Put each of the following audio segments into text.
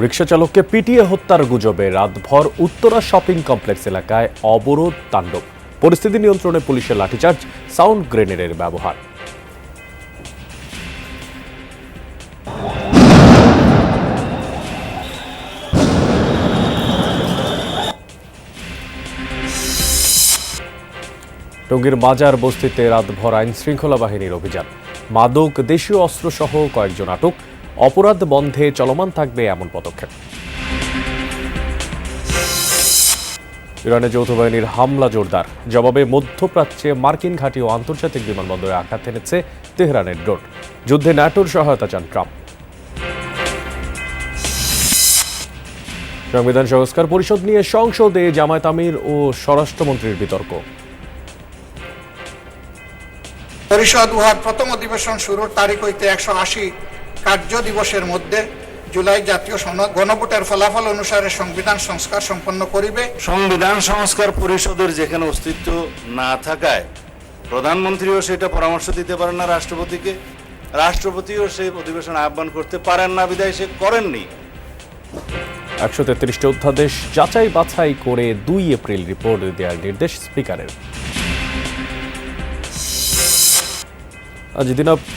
রিকশা চালককে পিটিয়ে হত্যার গুজবে রাতভর উত্তরা শপিং কমপ্লেক্স এলাকায় অবরোধ তাণ্ডব। পরিস্থিতি নিয়ন্ত্রণে পুলিশের লাঠিচার্জ, সাউন্ড গ্রেনেডের ব্যবহার। টঙ্গীর বাজার বস্তিতে রাতভর আইন শৃঙ্খলা বাহিনীর অভিযান। মাদক, দেশীয় অস্ত্রসহ কয়েকজন আটক। অপরাধ বন্ধে চলমান থাকবে এমন পদক্ষেপ। ইরানে যৌথ বাহিনীর হামলা জোরদার। জবাবে মধ্যপ্রাচ্যে মার্কিন ঘাঁটি ও আন্তর্জাতিক বিমানবন্দরে আঘাত এনেছে তেহরানের ড্রোন। যুদ্ধে ন্যাটোর সহায়তা চান ট্রাম্প। সংবিধান সংস্কার পরিষদ নিয়ে সংসদে জামায়াত আমির ও স্বরাষ্ট্রমন্ত্রীর বিতর্ক। পরিষদ উহার প্রথম অধিবেশন শুরুর তারিখ হইতে 180 কার্য দিবসের মধ্যে জুলাই জাতীয় গণভোটের ফলাফল অনুসারে সংবিধান সংস্কার সম্পন্ন করিবে। সংবিধান সংস্কার পরিষদের যেখানে অস্তিত্ব না থাকায় প্রধানমন্ত্রীও সেটা পরামর্শ দিতে পারেন না রাষ্ট্রপতিকে, রাষ্ট্রপতিও সেই অধিবেশন আহ্বান করতে পারেন না, বিধায় সে করেননি। 133টি অধ্যাদেশ যাচাই বাছাই করে 2 এপ্রিল রিপোর্ট দেওয়ার নির্দেশ স্পিকারের। আজ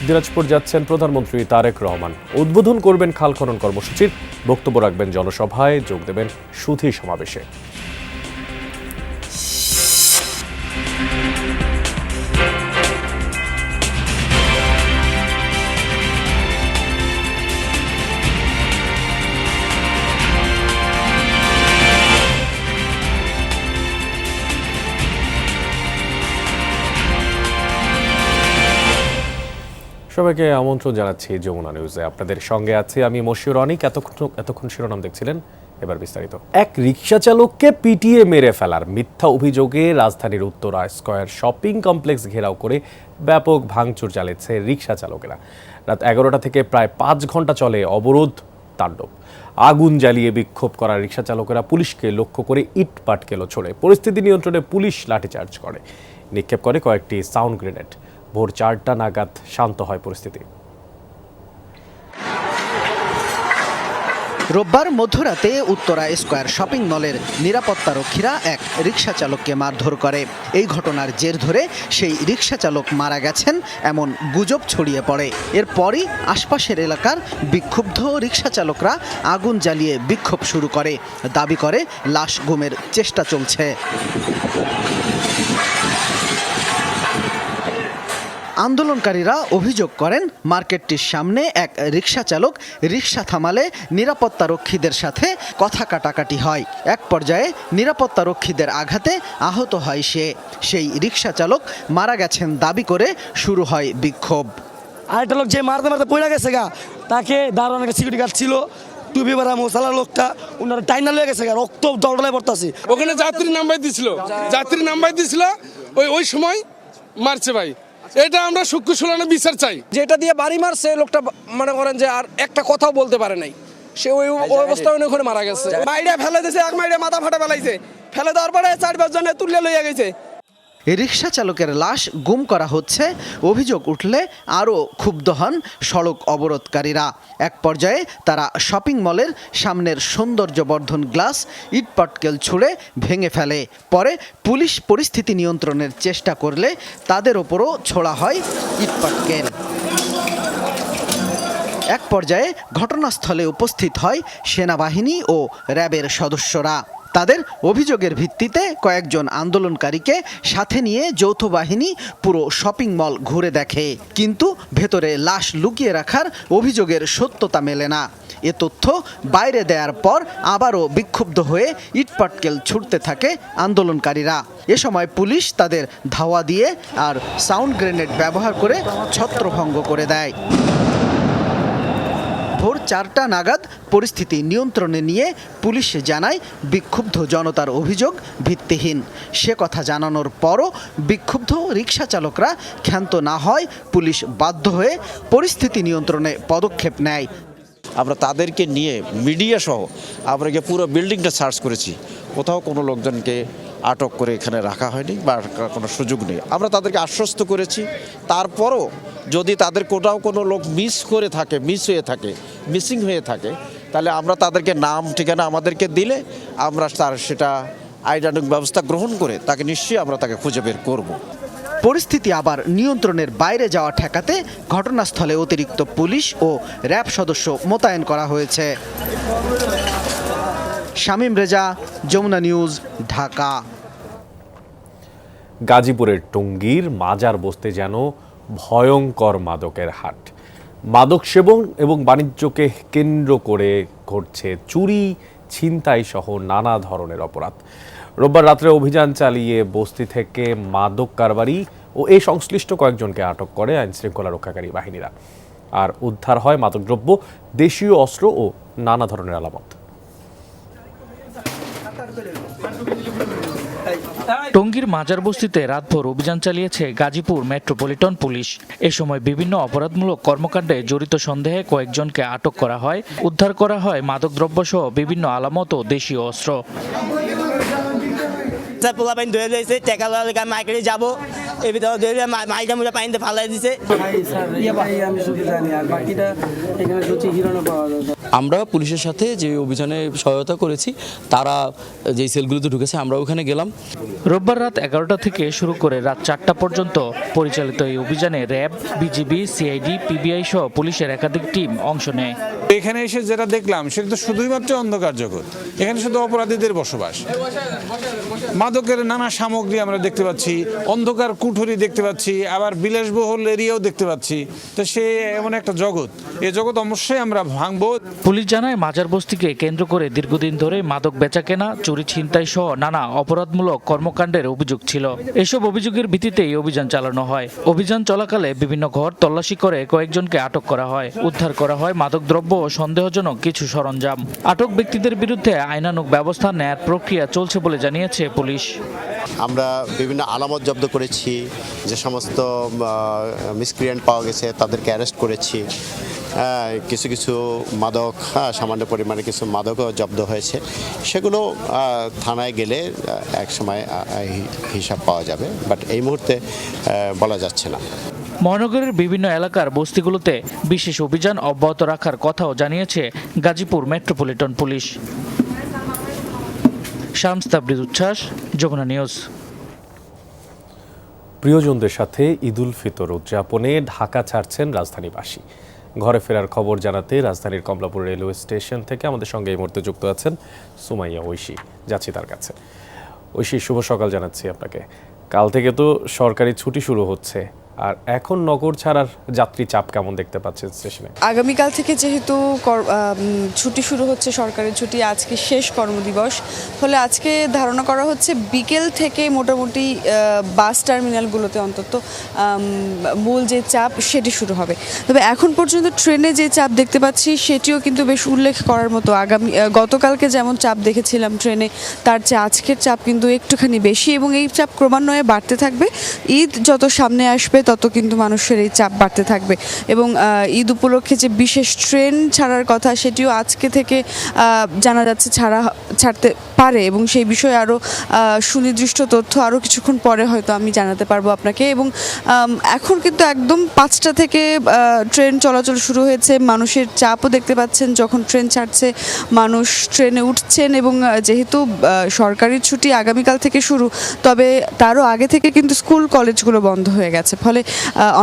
দিনাজপুর যাচ্ছেন প্রধানমন্ত্রী তারেক রহমান। উদ্বোধন করবেন খাল খনন কর্মসূচির, বক্তব্য রাখবেন জনসভায়, যোগ দেবেন সুধী সমাবেশে। সবাইকে আমন্ত্রণ জানাচ্ছি যমুনা নিউজে। আপনাদের সঙ্গে আছি আমি মশিউর অনিক। এতক্ষণ শিরোনাম দেখছিলেন, এবার বিস্তারিত। এক রিকশা চালককে পিটিয়ে মেরে ফেলার মিথ্যা অভিযোগে রাজধানীর উত্তরা স্কয়ার শপিং কমপ্লেক্স ঘেরাও করে ব্যাপক ভাঙচুর চালিয়েছে রিকশা চালকেরা। রাত 11টা থেকে প্রায় 5 ঘন্টা চলে অবরোধ তাণ্ডব। আগুন জ্বালিয়ে বিক্ষোভ করা রিকশা চালকেরা পুলিশকে লক্ষ্য করে ইট পাটকেল ছোড়ে। পরিস্থিতি নিয়ন্ত্রণে পুলিশ লাঠিচার্জ করে, নিক্ষেপ করে কয়েকটি সাউন্ড গ্রেনেড। ভোর 4টা নাগাদ শান্ত হয় পরিস্থিতি। রোববার মধ্যরাতে উত্তরা স্কয়ার শপিং মলের নিরাপত্তারক্ষীরা এক রিকশা চালককে মারধর করে। এই ঘটনার জের ধরে সেই রিকশা চালক মারা গেছেন এমন গুজব ছড়িয়ে পড়ে। এরপরই আশপাশের এলাকার বিক্ষুব্ধ রিকশা চালকরা আগুন জ্বালিয়ে বিক্ষোভ শুরু করে। দাবি করে লাশ গুমের চেষ্টা চলছে। আন্দোলনকারীরা অভিযোগ করেন, মার্কেটটির সামনে এক রিকশা চালক রিকশা থামালে নিরাপত্তারক্ষীদের সাথে কথা কাটাকাটি হয়। এক পর্যায়ে নিরাপত্তারক্ষীদের আঘাতে আহত হয় সে। সেই রিকশা চালক মারা গেছেন দাবি করে শুরু হয় বিক্ষোভ। আরেকটা লোক যে মারতে মারতে পড়ে গেছে গা, তাকে দাঁড়ানো একটা সিকিউরিটি গার্ড ছিল, টুপি পরা মশালা লোকটা, ওনারা টাইনা লয়ে গেছে গা, রক্ত দৌড়ায় পড়তেছে। ওখানে যাত্রী নাম্বার দিছিল ওই সময় মারছে ভাই। এটা আমরা সূক্ষ্ম শুনানি বিচার চাই। যেটা দিয়ে বাড়ি মারছে লোকটা, মনে করেন যে আর একটা কথাও বলতে পারে নাই, সে ওই অবস্থায় ওখানে মারা গেছে। মাইরা ফেলে দিয়েছে, এক মাইরা মাথা ফাটা ফেলাইছে, ফেলে দেওয়ার পরে 4-5 জনে তুলে লইয়া গেছে। রিকশা চালকের লাশ গুম করা হচ্ছে অভিযোগ উঠলে আরও ক্ষুব্ধ হন সড়ক অবরোধকারীরা। এক পর্যায়ে তারা শপিং মলের সামনের সৌন্দর্যবর্ধন গ্লাস, ইটপাটকেল ছুঁড়ে ভেঙে ফেলে। পরে পুলিশ পরিস্থিতি নিয়ন্ত্রণের চেষ্টা করলে তাদের ওপরও ছোড়া হয় ইটপাটকেল। এক পর্যায়ে ঘটনাস্থলে উপস্থিত হয় সেনাবাহিনী ও র্যাবের সদস্যরা। তাদের অভিযোগের ভিত্তিতে কয়েকজন আন্দোলনকারীকে সাথে নিয়ে যৌথ বাহিনী পুরো শপিং মল ঘুরে দেখে, কিন্তু ভেতরে লাশ লুকিয়ে রাখার অভিযোগের সত্যতা মেলে না। এ তথ্য বাইরে দেওয়ার পর আবারও বিক্ষুব্ধ হয়ে ইটপাটকেল ছুটতে থাকে আন্দোলনকারীরা। এ সময় পুলিশ তাদের ধাওয়া দিয়ে আর সাউন্ড গ্রেনেড ব্যবহার করে ছত্রভঙ্গ করে দেয়। ভোর 4টা নাগাদ পরিস্থিতি নিয়ন্ত্রণে নিয়ে পুলিশ জানায় বিক্ষুব্ধ জনতার অভিযোগ ভিত্তিহীন। সে কথা জানানোর পরও বিক্ষুব্ধ রিকশা চালকরা ক্ষান্ত না হয় পুলিশ বাধ্য হয়ে পরিস্থিতি নিয়ন্ত্রণে পদক্ষেপ নেয়। আমরা তাদেরকে নিয়ে মিডিয়া সহ আমরা গিয়ে পুরো বিল্ডিংটা সার্চ করেছি, কোথাও কোনো লোকজনকে আটক করে এখানে রাখা হয়নি বা কোনো সুযোগ নেই। আমরা তাদেরকে আশ্বস্ত করেছি, তারপরও যদি তাদের কোথাও কোনো লোক মিসিং হয়ে থাকে তাহলে আমরা তাদেরকে নাম ঠিকানা আমাদেরকে দিলে আমরা তার সেটা আইনানুগ ব্যবস্থা গ্রহণ করে তাকে নিশ্চয়ই আমরা তাকে খুঁজে বের করব। পরিস্থিতি আবার নিয়ন্ত্রণের বাইরে যাওয়া ঠেকাতে ঘটনাস্থলে অতিরিক্ত পুলিশ ও র্যাব সদস্য মোতায়েন করা হয়েছে। শামীম রেজা, যমুনা নিউজ, ঢাকা। গাজীপুরের টঙ্গীর মাজার বস্তি যেন ভয়ঙ্কর মাদকের হাট। মাদক সেবন এবং বাণিজ্যকে কেন্দ্র করে ঘটছে চুরি, ছিনতাই সহ নানা ধরনের অপরাধ। রোববার রাত্রে অভিযান চালিয়ে বস্তি থেকে মাদক কারবারি ও এই সংশ্লিষ্ট কয়েকজনকে আটক করে আইনশৃঙ্খলা রক্ষাকারী বাহিনীরা। আর উদ্ধার হয় মাদকদ্রব্য, দেশীয় অস্ত্র ও নানা ধরনের আলামত। টঙ্গীর মাজার বস্তিতে রাতভর অভিযান চালিয়েছে গাজীপুর মেট্রোপলিটন পুলিশ। এ সময় বিভিন্ন অপরাধমূলক কর্মকাণ্ডে জড়িত সন্দেহে কয়েকজনকে আটক করা হয়। উদ্ধার করা হয় মাদকদ্রব্য সহ বিভিন্ন আলামত ও দেশীয় অস্ত্র। পোলাপাইন ধরে রয়েছে টেকা মাইকেটে যাবো এর ভিতরে ধরে মাইটা মুটা পাইনতে ফালাই দিছে। আমরা পুলিশের সাথে যে অভিযানে সহায়তা করেছি, তারা যেই সেলগুলোতে ঢুকেছে আমরা ওখানে গেলাম। রোববার রাত 11টা থেকে শুরু করে রাত 4টা পর্যন্ত পরিচালিত এই অভিযানে র্যাব, বিজিবি, সিআইডি, পিবিআই সহ পুলিশের একাধিক টিম অংশ নেয়। এখানে এসে যেটা দেখলাম সেটা তো শুধুমাত্র অন্ধকার জগৎ। এখানে শুধু অপরাধীদের বসবাস। মাদকের নানা সামগ্রী আমরা দেখতে পাচ্ছি, অন্ধকার কুঠুরি দেখতে পাচ্ছি, আবার বিলাসবহুল এরিয়াও দেখতে পাচ্ছি। তো সে এমন একটা জগৎ, এই জগৎ অবশ্যই আমরা ভাঙবো। পুলিশ জানায় মাজার বস্তিকে কেন্দ্র করে দীর্ঘদিন ধরে মাদক বেচাকেনা, চুরি, ছিনতাই সহ নানা অপরাধমূলক কর্মকাণ্ডের অভিযোগ ছিল। এসব অভিযোগের ভিত্তিতেই অভিযান চালানো হয়। অভিযান চলাকালে বিভিন্ন ঘর তল্লাশি করে কয়েকজনকে আটক করা হয়। উদ্ধার করা হয় মাদকদ্রব্য ও সন্দেহজনক কিছু সরঞ্জাম। আটক ব্যক্তিদের বিরুদ্ধে আইনানুগ ব্যবস্থা নেয়ার প্রক্রিয়া চলছে বলে জানিয়েছে পুলিশ। আমরা বিভিন্ন আলামত জব্দ করেছি, যে সমস্ত মিসক্রিয়েন্ট পাওয়া গেছে তাদেরকে অ্যারেস্ট করেছি। কিছু কিছু মাদক, সামান্য পরিমাণে কিছু মাদকও জব্দ হয়েছে। সেগুলো থানায় গেলে এক সময় হিসাব পাওয়া যাবে, বাট এই মুহূর্তে বলা যাচ্ছে না। মহানগরের বিভিন্ন এলাকার বস্তিগুলোতে বিশেষ অভিযান অব্যাহত রাখার কথাও জানিয়েছে Gazipur metropolitan police. Shams Tabriz উচ্ছ্বাস, যমুনা নিউজ। প্রিয়জনদের সাথে ঈদুল ফিতর উদযাপনে ঢাকা ছাড়ছেন রাজধানীবাসী। ঘরে ফেরার খবর জানাতে রাজধানীর কমলাপুর রেলওয়ে স্টেশন থেকে আমাদের সঙ্গে এই মুহূর্তে যুক্ত আছেন সুমাইয়া ঐশী। যাচ্ছি তার কাছে। ঐশী, শুভ সকাল জানাচ্ছি আপনাকে। কাল থেকে তো সরকারি ছুটি শুরু হচ্ছে, আর এখন নগর ছাড়ার যাত্রী চাপ কেমন দেখতে পাচ্ছেন স্টেশনে? আগামীকাল থেকে যেহেতু ছুটি শুরু হচ্ছে, সরকারি ছুটি, আজকে শেষ কর্মদিবস, ফলে আজকে ধারণা করা হচ্ছে বিকেল থেকে মোটামুটি বাস টার্মিনালগুলোতে অন্তত মূল যে চাপ সেটি শুরু হবে। তবে এখন পর্যন্ত ট্রেনে যে চাপ দেখতে পাচ্ছি সেটিও কিন্তু বেশ উল্লেখ করার মতো। গতকালকে যেমন চাপ দেখেছিলাম ট্রেনে, তার চেয়ে আজকের চাপ কিন্তু একটুখানি বেশি, এবং এই চাপ ক্রমান্বয়ে বাড়তে থাকবে। ঈদ যত সামনে আসবে তত কিন্তু মানুষের এই চাপ বাড়তে থাকবে। এবং ঈদ উপলক্ষে যে বিশেষ ট্রেন ছাড়ার কথা সেটিও আজকে থেকে জানা যাচ্ছে ছাড়তে পারে, এবং সেই বিষয়ে আরও সুনির্দিষ্ট তথ্য আরও কিছুক্ষণ পরে হয়তো আমি জানাতে পারবো আপনাকে। এবং এখন কিন্তু একদম 5টা থেকে ট্রেন চলাচল শুরু হয়েছে। মানুষের চাপও দেখতে পাচ্ছেন, যখন ট্রেন ছাড়ছে মানুষ ট্রেনে উঠছেন। এবং যেহেতু সরকারি ছুটি আগামীকাল থেকে শুরু, তবে তারও আগে থেকে কিন্তু স্কুল কলেজগুলো বন্ধ হয়ে গেছে। ফলে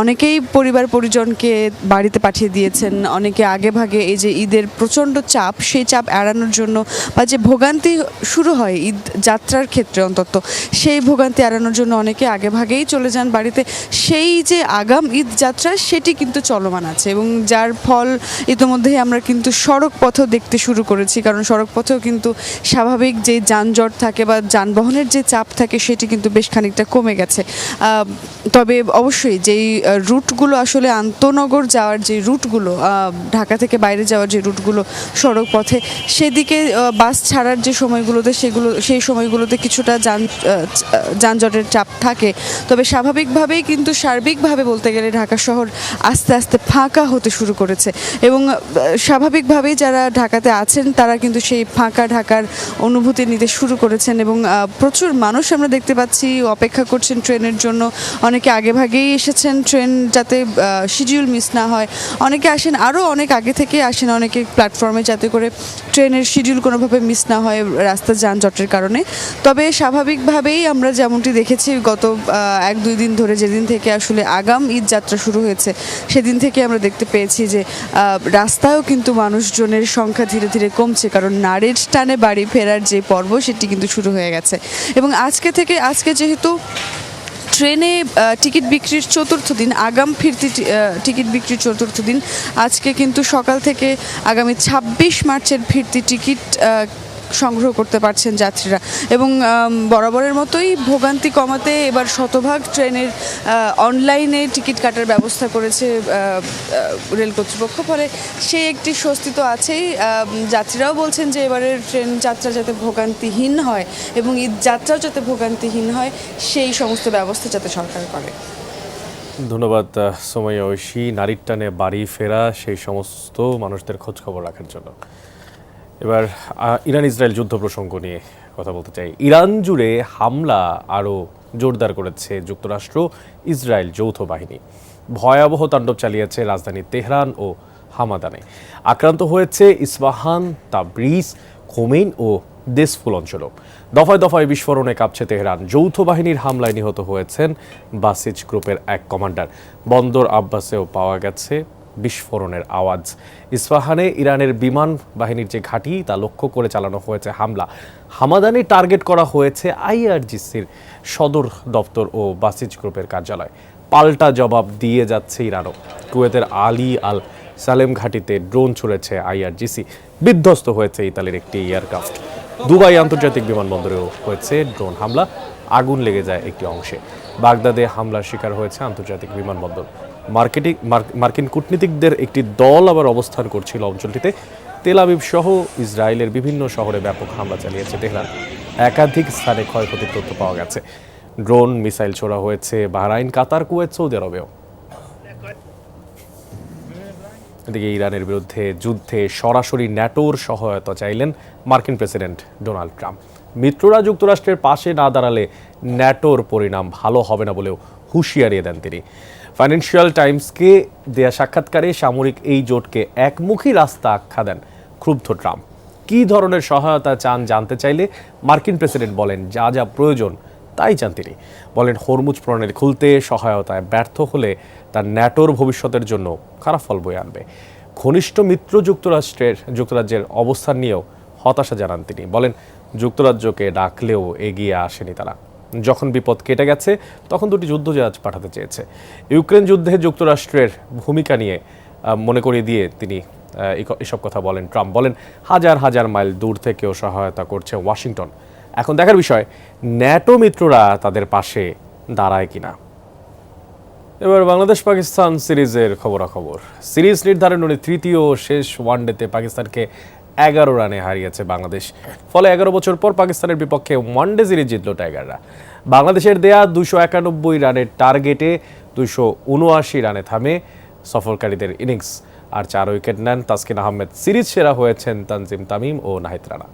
অনেকেই পরিবার পরিজনকে বাড়িতে পাঠিয়ে দিয়েছেন। অনেকে আগে ভাগে এই যে ঈদের প্রচণ্ড চাপ, সেই চাপ এড়ানোর জন্য, বা যে ভোগান্তি শুরু হয় ঈদ যাত্রার ক্ষেত্রে অন্তত, সেই ভোগান্তি এড়ানোর জন্য অনেকে আগে ভাগেই চলে যান বাড়িতে। সেই যে আগাম ঈদ যাত্রা সেটি কিন্তু চলমান আছে, এবং যার ফল ইতিমধ্যেই আমরা কিন্তু সড়ক পথেও দেখতে শুরু করেছি। কারণ সড়ক পথেও কিন্তু স্বাভাবিক যে যানজট থাকে বা যানবাহনের যে চাপ থাকে সেটি কিন্তু বেশ খানিকটা কমে গেছে। তবে অবশ্যই যেই রুটগুলো আসলে আন্তনগর যাওয়ার যে রুটগুলো, ঢাকা থেকে বাইরে যাওয়ার যে রুটগুলো সড়ক পথে, সেদিকে বাস ছাড়া ছাড়ার যে সময়গুলোতে সেই সময়গুলোতে কিছুটা যানজটের চাপ থাকে। তবে স্বাভাবিকভাবেই কিন্তু সার্বিকভাবে বলতে গেলে ঢাকা শহর আস্তে আস্তে ফাঁকা হতে শুরু করেছে এবং স্বাভাবিকভাবেই যারা ঢাকাতে আছেন তারা কিন্তু সেই ফাঁকা ঢাকার অনুভূতি নিতে শুরু করেছেন এবং প্রচুর মানুষ আমরা দেখতে পাচ্ছি অপেক্ষা করছেন ট্রেনের জন্য। অনেকে আগেভাগেই এসেছেন ট্রেন যাতে শিডিউল মিস না হয়, অনেকে আসেন আরও অনেক আগে থেকে আসেন অনেকে প্ল্যাটফর্মে যাতে করে ট্রেনের শিডিউল কোনোভাবে মিস না হয় রাস্তার যানজটের কারণে। তবে স্বাভাবিকভাবেই আমরা যেমনটি দেখেছি গত 1-2 দিন ধরে, যেদিন থেকে আসলে আগাম ঈদ যাত্রা শুরু হয়েছে সেদিন থেকে আমরা দেখতে পেয়েছি যে রাস্তায়ও কিন্তু মানুষজনের সংখ্যা ধীরে ধীরে কমছে, কারণ নারীর টানে বাড়ি ফেরার যে পর্ব সেটি কিন্তু শুরু হয়ে গেছে। এবং আজকে যেহেতু ট্রেনে টিকিট বিক্রির 4র্থ দিন, আগাম ফিরতি টিকিট বিক্রির 4র্থ দিন, আজকে কিন্তু সকাল থেকে আগামী 26 মার্চের ফিরতি টিকিট সংগ্রহ করতে পারছেন যাত্রীরা। এবং বরাবরের মতোই ভোগান্তি কমাতে এবার শতভাগ ট্রেনের অনলাইনে টিকিট কাটার ব্যবস্থা করেছে রেল কর্তৃপক্ষ, ফলে সেই একটি স্বস্তি তো আছেই। যাত্রীরাও বলছেন যে এবারের ট্রেন যাত্রা যাতে ভোগান্তিহীন হয় এবং ঈদ যাত্রাও যাতে ভোগান্তিহীন হয় সেই সমস্ত ব্যবস্থা যাতে সরকার করে। ধন্যবাদ সোমাইয়া ঐশী। নারীর টানে বাড়ি ফেরা সেই সমস্ত মানুষদের খোঁজ খবর রাখার জন্য। এবার ইরান ইসরায়েল যুদ্ধ প্রসঙ্গ নিয়ে কথা বলতে চাই। ইরান জুড়ে হামলা আরও জোরদার করেছে যুক্তরাষ্ট্র ইসরায়েল যৌথ বাহিনী। ভয়াবহ তাণ্ডব চালিয়েছে রাজধানী তেহরান ও হামাদানে। আক্রান্ত হয়েছে ইস্পাহান, তাবরিজ, খোমেইন ও দেসফুল অঞ্চলও। দফায় দফায় বিস্ফোরণে কাঁপছে তেহরান। যৌথ বাহিনীর হামলায় নিহত হয়েছেন বাসিজ গ্রুপের এক কমান্ডার। বন্দর আব্বাসেও পাওয়া গেছে বিস্ফোরণের আওয়াজ। ইস্পাহানে ইরানের বিমান বাহিনীর যে ঘাঁটি তা লক্ষ্য করে চালানো হয়েছে হামলা। হামাদানে টার্গেট করা হয়েছে আইআরজিসির সদর দপ্তর ও বাসিজ গ্রুপের কার্যালয়। পাল্টা জবাব দিয়ে যাচ্ছে ইরানও। কুয়েতের আলী আল সালেম ঘাঁটিতে ড্রোন ছুড়েছে আইআরজিসি। বিধ্বস্ত হয়েছে ইতালির একটি এয়ারক্রাফট। দুবাই আন্তর্জাতিক বিমানবন্দরেও হয়েছে ড্রোন হামলা, আগুন লেগে যায় একটি অংশে। বাগদাদে হামলার শিকার হয়েছে আন্তর্জাতিক বিমানবন্দর। মার্কিন কূটনীতিকদের একটি দল আবার অবস্থান করছিল অঞ্চলটিতে। তেল আবিব সহ ইসরায়েলের বিভিন্ন শহরে ব্যাপক হামলা চালিয়েছে তেহরান। একাধিক স্থানে ক্ষয়ক্ষতির তথ্য পাওয়া গেছে। ড্রোন, মিসাইল ছোড়া হয়েছে বাহরাইন, কাতার, কুয়েত, সৌদি আরবেও। এদিকে ইরানের বিরুদ্ধে যুদ্ধে সরাসরি ন্যাটোর সহায়তা চাইলেন মার্কিন প্রেসিডেন্ট ডোনাল্ড ট্রাম্প। মিত্ররা যুক্তরাষ্ট্রের পাশে না দাঁড়ালে ন্যাটোর পরিণাম ভালো হবে না বলেও হুঁশিয়ারি দেন তিনি। ফাইন্যান্সিয়াল টাইমসকে দেয়া সাক্ষাৎকারে সামরিক এই জোটকে একমুখী রাস্তা আখ্যা দেন ক্ষুব্ধ ট্রাম্প। কী ধরনের সহায়তা চান জানতে চাইলে মার্কিন প্রেসিডেন্ট বলেন যা যা প্রয়োজন তাই চান তিনি। বলেন হরমুজ প্রণালী খুলতে সহায়তায় ব্যর্থ হলে তা ন্যাটোর ভবিষ্যতের জন্য খারাপ ফল বয়ে আনবে। ঘনিষ্ঠ মিত্র যুক্তরাজ্যের অবস্থান নিয়েও হতাশা জানান তিনি। বলেন যুক্তরাজ্যকে ডাকলেও এগিয়ে আসেনি তারা। যখন বিপদ কেটে গেছে তখন দুটি যুদ্ধজাহাজ পাঠাতে চেয়েছে। ইউক্রেন যুদ্ধে যুক্তরাষ্ট্রের ভূমিকা নিয়ে মনে করিয়ে দিয়ে তিনি এসব কথা বলেন ট্রাম্প। বলেন হাজার হাজার মাইল দূর থেকেও সহায়তা করছে ওয়াশিংটন। এখন দেখার বিষয় ন্যাটো মিত্ররা তাদের পাশে দাঁড়ায় কিনা। এবার বাংলাদেশ পাকিস্তান সিরিজের খবরাখবর। সিরিজ নির্ধারণী তৃতীয় ও শেষ ওয়ানডেতে পাকিস্তানকে 11 রানে হারিয়েছে বাংলাদেশ। ফলে 11 বছর পর পাকিস্তানের বিপক্ষে ওয়ানডে সিরিজ জিতল টাইগাররা। বাংলাদেশের দেয়া 291 রানের টার্গেটে 279 রানে থামে সফরকারীদের ইনিংস। আর 4 উইকেট নেন তাসকিন আহমেদ। সিরিজ সেরা হয়েছেন তানজিম তামিম ও নাহিদ রানা।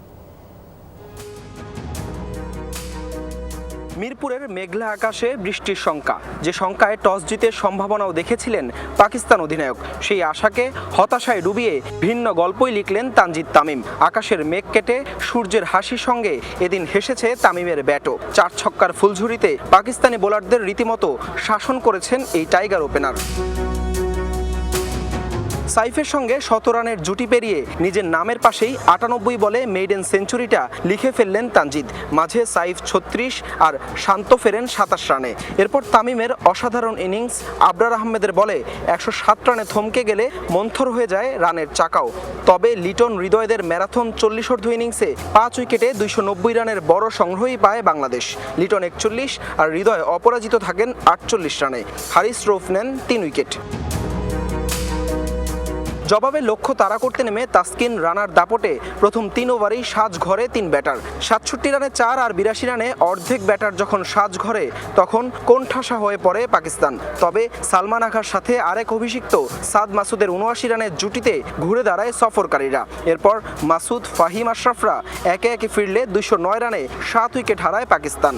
মিরপুরের মেঘলা আকাশে বৃষ্টির শঙ্কা, যে শঙ্কায় টস জিতে সম্ভাবনাও দেখেছিলেন পাকিস্তান অধিনায়ক, সেই আশাকে হতাশায় ডুবিয়ে ভিন্ন গল্পই লিখলেন তানজিদ তামিম। আকাশের মেঘ কেটে সূর্যের হাসির সঙ্গে এদিন হেসেছে তামিমের ব্যাটও। 4 ছক্কার ফুলঝুরিতে পাকিস্তানি বোলারদের রীতিমতো শাসন করেছেন এই টাইগার ওপেনার। সাইফের সঙ্গে 100 রানের জুটি পেরিয়ে নিজের নামের পাশেই 98 বলে মেইডেন সেঞ্চুরিটা লিখে ফেললেন তানজিদ। মাঝে সাইফ 36 আর শান্ত ফেরেন 27 রানে। এরপর তামিমের অসাধারণ ইনিংস, আবরার আহমেদের বলে 107 রানে থমকে গেলে মন্থর হয়ে যায় রানের চাকাও। তবে লিটন হৃদয়দের ম্যারাথন 40 ইনিংসে 5 উইকেটে 290 রানের বড় সংগ্রহই পায় বাংলাদেশ। লিটন 41 আর হৃদয় অপরাজিত থাকেন 48 রানে। হারিস রৌফ নেন 3 উইকেট। জবাবে লক্ষ্য তাড়া করতে নেমে তাসকিন রানার দাপটে প্রথম 3 ওভারেই সাজঘরে 3 ব্যাটার। 67 রানে 4 আর 82 রানে অর্ধেক ব্যাটার যখন সাজঘরে তখন কোণঠাসা হয়ে পড়ে পাকিস্তান। তবে সালমান আঘার সাথে আরেক অভিষিক্ত সাদ মাসুদের 79 রানের জুটিতে ঘুরে দাঁড়ায় সফরকারীরা। এরপর মাসুদ, ফাহিম আশরাফরা একে একে ফিরলে 209 রানে 7 উইকেট হারায় পাকিস্তান।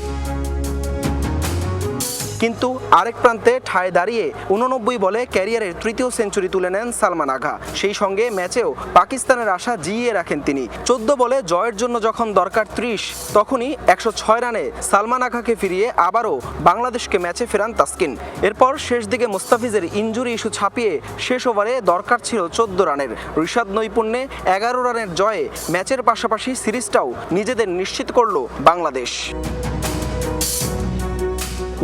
কিন্তু আরেক প্রান্তে ঠায় দাঁড়িয়ে 89 বলে ক্যারিয়ারের তৃতীয় সেঞ্চুরি তুলে নেন সালমান আঘা। সেই সঙ্গে ম্যাচেও পাকিস্তানের আশা জিইয়ে রাখেন তিনি। 14 বলে জয়ের জন্য যখন দরকার 30, তখনই 106 রানে সালমান আঘাকে ফিরিয়ে আবারও বাংলাদেশকে ম্যাচে ফেরান তাসকিন। এরপর শেষ দিকে মুস্তাফিজের ইনজুরি ইস্যু ছাপিয়ে শেষ ওভারে দরকার ছিল 14 রানের। রিশাদ নৈপুণ্যে 11 রানের জয়ে ম্যাচের পাশাপাশি সিরিজটাও নিজেদের নিশ্চিত করল বাংলাদেশ।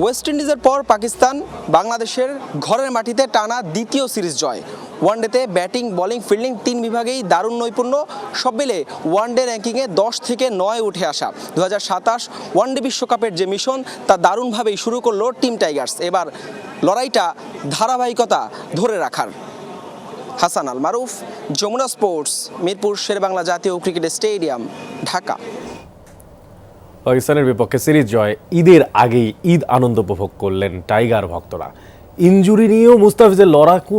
ওয়েস্ট ইন্ডিজের পর পাকিস্তান বাংলাদেশের ঘরের মাটিতে টানা দ্বিতীয় সিরিজ জয়। ওয়ানডেতে ব্যাটিং, বোলিং, ফিল্ডিং 3 বিভাগেই দারুণ নৈপুণ্য। সব মিলে ওয়ানডে র্যাঙ্কিংয়ে 10 থেকে 9 উঠে আসা। 2027 ওয়ানডে বিশ্বকাপের যে মিশন তা দারুণভাবেই শুরু করলো টিম টাইগার্স। এবার লড়াইটা ধারাবাহিকতা ধরে রাখার। হাসান আল মারুফ, যমুনা স্পোর্টস, মিরপুর শেরেবাংলা জাতীয় ক্রিকেট স্টেডিয়াম, ঢাকা। পাকিস্তানের বিপক্ষে সিরিজ জয়, ঈদের আগেই ঈদ আনন্দ উপভোগ করলেন টাইগার ভক্তরা। ইনজুরি নিয়েও মুস্তাফিজের লড়াকু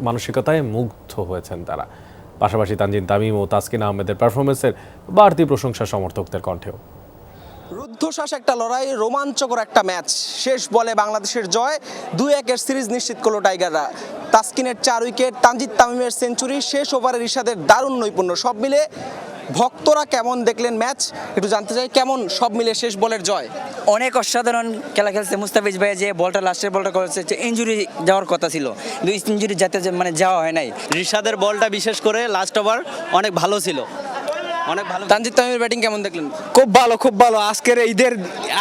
মানসিকতায় মুগ্ধ হয়েছেন তারা। পাশাপাশি তানজিদ তামিম ও তাসকিন আহমেদের পারফরমেন্সের বাড়তি প্রশংসা সমর্থকদের কণ্ঠেও। রুদ্ধশ্বাস একটা লড়াই, রোমাঞ্চকর একটা ম্যাচ। শেষ বলে বাংলাদেশের জয়, 2-1 সিরিজ নিশ্চিত করলো টাইগাররা। তাসকিনের 4 উইকেট, তানজিদ তামিমের সেঞ্চুরি, শেষ ওভারে রিশাদের দারুণ নৈপুণ্য, সব মিলে ভক্তরা কেমন দেখলেন ম্যাচ একটু জানতে চাই। কেমন সব মিলে শেষ বলের জয়? অনেক অসাধারণ খেলা খেলছে মুস্তাফিজ ভাই, যে বলটা লাস্টের বলটা করেছে, ইনজুরি যাওয়ার কথা ছিল, ইনজুরি যাতে মানে যাওয়া হয় নাই। রিশাদের বলটা বিশেষ করে লাস্ট ওভার অনেক ভালো ছিল, অনেক ভালো। তানজিদ তামিমের ব্যাটিং কেমন দেখলেন? খুব ভালো, খুব ভালো। আজকের ঈদের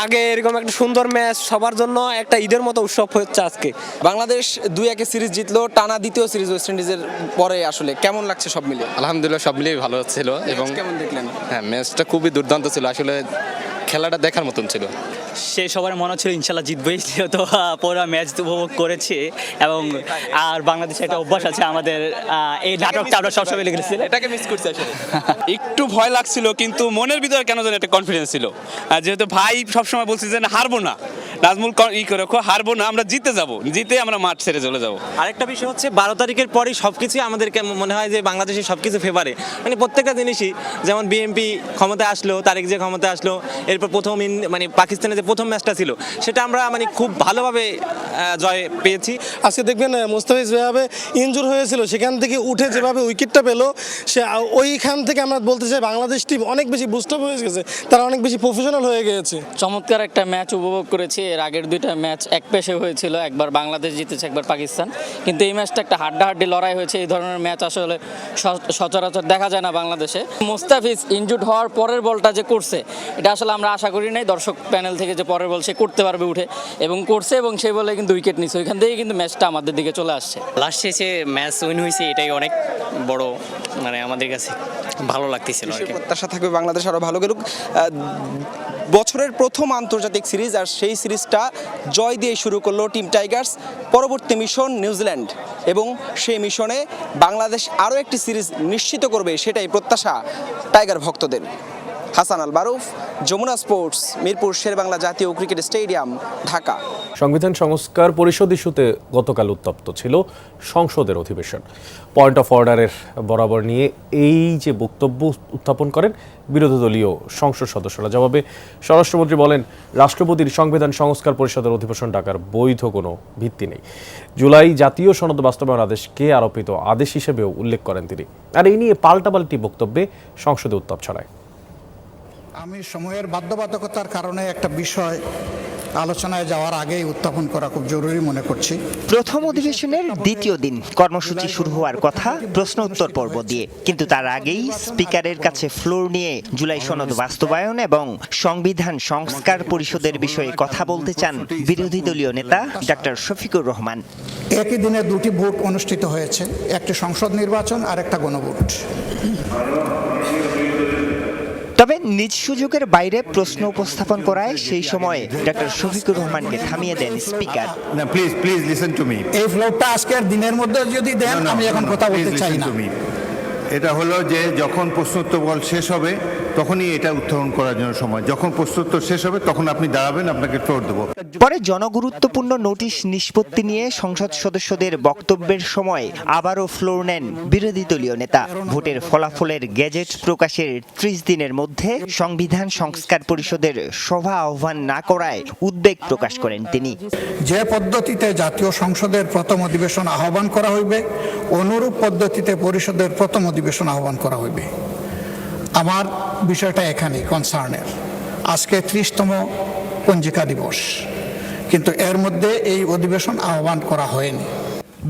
আগে এরকম একটা সুন্দর ম্যাচ, সবার জন্য একটা ঈদের মতো উৎসব হচ্ছে আজকে। বাংলাদেশ 2-1 সিরিজ জিতলো, টানা দ্বিতীয় সিরিজ ওয়েস্ট ইন্ডিজের পরে। আসলে কেমন লাগছে সব মিলে? আলহামদুলিল্লাহ, সব মিলিয়ে ভালো ছিল এবং কেমন দেখলেন? হ্যাঁ, ম্যাচটা খুবই দুর্দান্ত ছিল, আসলে খেলাটা দেখার মতন ছিল। সে সবার মনে ছিল ইনশাল্লাহ জিতবেই, তো পুরো ম্যাচ উপভোগ করেছি। এবং আর বাংলাদেশে একটা অভ্যাস আছে আমাদের, এই নাটকটা আমরা সবসময় লিখেছি, এটাকে মিস করছি আসলে। একটু ভয় লাগছিল, কিন্তু মনের ভিতরে কেন যেন একটা কনফিডেন্স ছিল, যেহেতু ভাই সবসময় বলছি যে হারবো না, নাজমুল করে হারবো না, আমরা জিতে যাব, জিতে আমরা মাঠ ছেড়ে চলে যাব। আরেকটা বিষয় হচ্ছে 12 তারিখের পরই সবকিছু আমাদেরকে মনে হয় যে বাংলাদেশের সবকিছু ফেভারে, মানে প্রত্যেকটা জিনিসই, যেমন বিএনপি ক্ষমতায় আসলো, তারেক যে ক্ষমতায় আসলো, এরপর প্রথম মানে পাকিস্তানের যে প্রথম ম্যাচটা ছিল সেটা আমরা মানে খুব ভালোভাবে জয় পেয়েছি। আজকে দেখবেন মুস্তাফিজ যেভাবে ইনজুর হয়েছিল, সেখান থেকে উঠে যেভাবে উইকেটটা পেলো, সে ওইখান থেকে আমরা বলতে চাই বাংলাদেশ টিম অনেক বেশি বুস্ট আপ হয়ে গেছে, তারা অনেক বেশি প্রফেশনাল হয়ে গেছে। চমৎকার একটা ম্যাচ উপভোগ করেছি। এর আগের 2টা ম্যাচ এক পেশে হয়েছিল, একবার বাংলাদেশ জিতেছে, একবার পাকিস্তান। কিন্তু এই ম্যাচটা একটা হাড্ডাহাড্ডি লড়াই হয়েছে। এই ধরনের ম্যাচ আসলে সচরাচর দেখা যায় না বাংলাদেশে। মুস্তাফিজ ইনজুর্ড হওয়ার পরের বলটা যে করছে, এটা আসলে আমরা আশা করি নাই দর্শক প্যানেল থেকে যে পরের বল সে করতে পারবে উঠে, এবং করছে, এবং সেই বলে কিন্তু উইকেট নিচ্ছে। ওইখান থেকে কিন্তু ম্যাচটা আমাদের দিকে চলে আসছে। লাস্ট শেষে ম্যাচ উইন হয়েছে, এটাই অনেক বড়, মানে আমাদের কাছে ভালো লাগতেছিল। প্রত্যাশা থাকবে বাংলাদেশ আরো ভালো করুক। বছরের প্রথম আন্তর্জাতিক সিরিজ, আর সেই সিরিজটা জয় দিয়ে শুরু করলো টিম টাইগার্স। পরবর্তী মিশন নিউজিল্যান্ড, এবং সেই মিশনে বাংলাদেশ আরও একটি সিরিজ নিশ্চিত করবে, সেটাই প্রত্যাশা টাইগার ভক্তদের। হাসান আল মারুফ, যমুনা স্পোর্টস, মিরপুর শেরেবাংলা জাতীয় ক্রিকেট স্টেডিয়াম, ঢাকা। সংবিধান সংস্কার পরিষদ ইস্যুতে গতকাল উত্তপ্ত ছিল সংসদের অধিবেশন। পয়েন্ট অফ অর্ডারের বরাবর নিয়ে এই যে বক্তব্য উত্থাপন করেন বিরোধী দলীয় সংসদ সদস্যরা। জবাবে স্বরাষ্ট্রমন্ত্রী বলেন, রাষ্ট্রপতির সংবিধান সংস্কার পরিষদের অধিবেশন ডাকার বৈধ কোনো ভিত্তি নেই। জুলাই জাতীয় সনদ বাস্তবায়ন আদেশকে আরোপিত আদেশ হিসেবেও উল্লেখ করেন তিনি। আর এই নিয়ে পাল্টাপাল্টি বক্তব্যে সংসদে উত্তাপ ছড়ায়। আমি সময়ের বাধ্যবাধকতার কারণে একটা বিষয় আলোচনায় যাওয়ার আগেই উত্থাপন করা খুব জরুরি মনে করছি। প্রথম অধিবেশনের দ্বিতীয় দিন কর্মসূচি শুরু হওয়ার কথা প্রশ্ন উত্তর পর্ব দিয়ে, কিন্তু তার আগেই স্পিকারের কাছে ফ্লোর নিয়ে জুলাই সনদ বাস্তবায়ন এবং সংবিধান সংস্কার পরিষদের বিষয়ে কথা বলতে চান বিরোধী দলীয় নেতা ডক্টর শফিকুর রহমান। একই দিনে 2টি ভোট অনুষ্ঠিত হয়েছে, একটি সংসদ নির্বাচন আর একটা গণভোট। তবে নিজ সুযোগের বাইরে প্রশ্ন উপস্থাপন করায় সেই সময় ডক্টর শফিকুর রহমানকে থামিয়ে দেন speaker. Please listen to me. এই ফ্লোরটা আজকের দিনের মধ্যে যদি দেন আমি এখন কথা বলতে চাই না। এটা হলো যে যখন প্রশ্নোত্তর শেষ হবে তখনই এটা উত্থাপন করার জন্য সময়, যখন প্রশ্নোত্তর শেষ হবে তখন আপনি দাঁড়াবেন, আপনাকে ফ্লোর দেবো। পরে জনগুরুত্বপূর্ণ নোটিশ নিষ্পত্তি নিয়ে সংসদ সদস্যদের বক্তব্যের সময় আবারও ফ্লোর নেন বিরোধী দলীয় নেতা। ভোটের ফলাফলের গেজেট প্রকাশের 30 দিনের মধ্যে সংবিধান সংস্কার পরিষদের সভা আহ্বান না করায় উদ্বেগ প্রকাশ করেন তিনি। যে পদ্ধতিতে জাতীয় সংসদের প্রথম অধিবেশন আহ্বান করা হইবে অনুরূপ পদ্ধতিতে পরিষদের প্রথম অধিবেশন আহ্বান করা হইবে। আমার বিষয়টা এখানেই কনসার্নের। আজকে 30তম পঞ্জিকা দিবস, কিন্তু এর মধ্যে এই অধিবেশন আহ্বান করা হয়নি।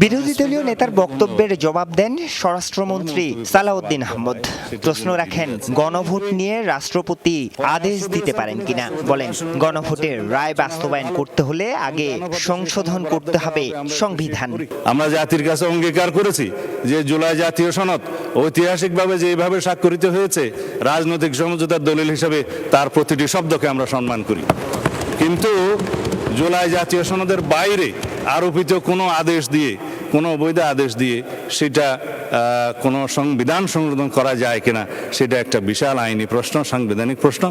বিরোধী দলীয় নেতার বক্তব্যের জবাব দেন স্বরাষ্ট্রমন্ত্রী সালাউদ্দিন আহমদ। প্রশ্ন রাখেন গণভোট নিয়ে রাষ্ট্রপতি আদেশ দিতে পারেন কিনা। বলেন গণভোটের রায় বাস্তবায়ন করতে হলে আগে সংশোধন করতে হবে সংবিধান। আমরা জাতির কাছে অঙ্গীকার করেছি যে জুলাই জাতীয় সনদ ঐতিহাসিকভাবে যেভাবে স্বাক্ষরিত হয়েছে রাজনৈতিক সমঝোতার দলিল হিসেবে তার প্রতিটি শব্দকে আমরা সম্মান করি, কিন্তু জুলাই জাতীয় সনদের বাইরে আরোপিত কোনো আদেশ দিয়ে, কোনো অবৈধ আদেশ দিয়ে সেটা কোনো সংবিধান সংশোধন করা যায় কিনা সেটা একটা বিশাল আইনি প্রশ্ন, সাংবিধানিক প্রশ্ন।